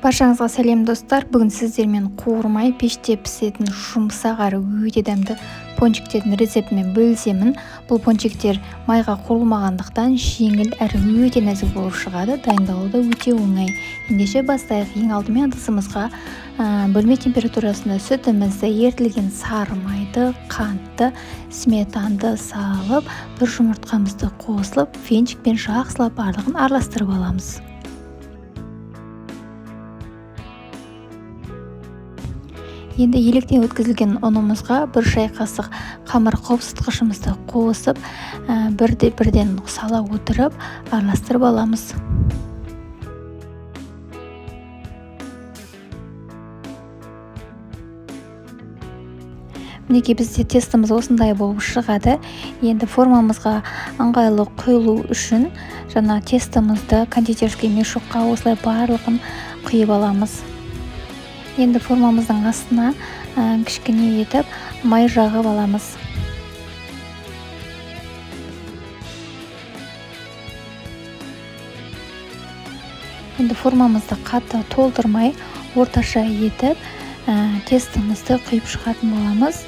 Баршаңызға сәлем достар. Бүгін сіздермен қуырмай пеште пісетін жұмсақ әрі өте дәмді пончиктердің рецептімен бөлісемін. Бұл пончиктер майға қуырылмағандықтан жеңіл әрі өте нәзік болып шығады. Дайындалуы да өте оңай. Ендеше бастайық. Ең алдымен ыдысымызға бөлме температурасында сүтімізді, ерітілген сары майды, қантты, сметанды салып, бір жұмыртқамызды қосылып, венчикпен жақсылап барлығын араластырып аламыз. Енді електен өткізілген ұнымызға бір шай қасық қамыр қауіпсіздгішімізді қосып, бірден сала отырып араластырып аламыз. Мінекей бізде тестіміз осындай болып шығады. Енді формамызға ыңғайлы құйылу үшін жаңа тестімізді кондитерский мешокқа осылай барлығын құйып аламыз. Енді формамыздың астына кішкене етіп май жағып аламыз. Енді формамызды қатты толтырмай, орташа етіп тестімізді құйып шығатын боламыз.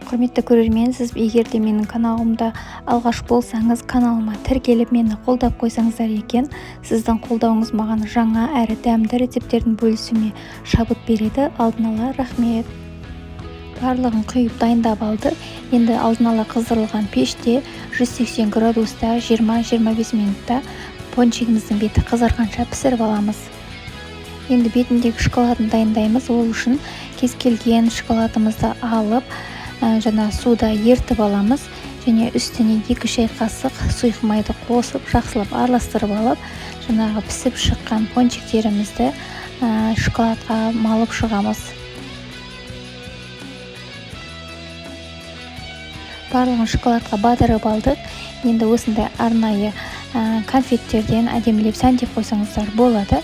Құрметті көрермен, сіз егер де менің каналымда алғаш болсаңыз, каналыма тіркеліп мені қолдап қойсаңыздар екен, сіздің қолдауыңыз маған жаңа әрі дәмді рецепттердің бөлісуіме шабыт береді. Алдын ала рахмет. Барлығын құйып дайындап алды. Енді алдын ала қыздырылған пеште 180 градуста 20-25 минутта пончигіміздің беті қызарғанша пісіріп аламыз. Енді бетіндегі шоколадын дайындаймыз. Ол үшін кез келген шоколадымызды алып, жаңа суда ертіп аламыз, және үстіне 2 шай қасық сұйық майды қосып, жақсылап араластырып алып, жаңағы пісіп шыққан пончиктерімізді шоколадқа малып шығамыз. Барлығын шоколадқа батырып алдық. Енді осындай арнайы конфеттерден әдемілеп сәндеп қойсаңыздар болады.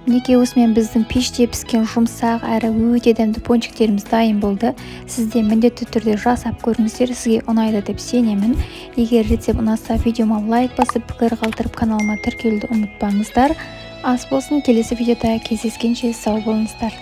Мінекей осымен біздің пеште піскен жұмсақ әрі өте дәмді пончиктеріміз дайын болды. Сізде міндетті түрде жасап көріңіздер, сізге ұнайды деп сенемін. Егер рецепт ұнаса, видеома лайк басып, пікір қалдырып, каналыма тіркелуді ұмытпаңыздар. Ас болсын, келесі видеода кездескенше сау болыңыздар.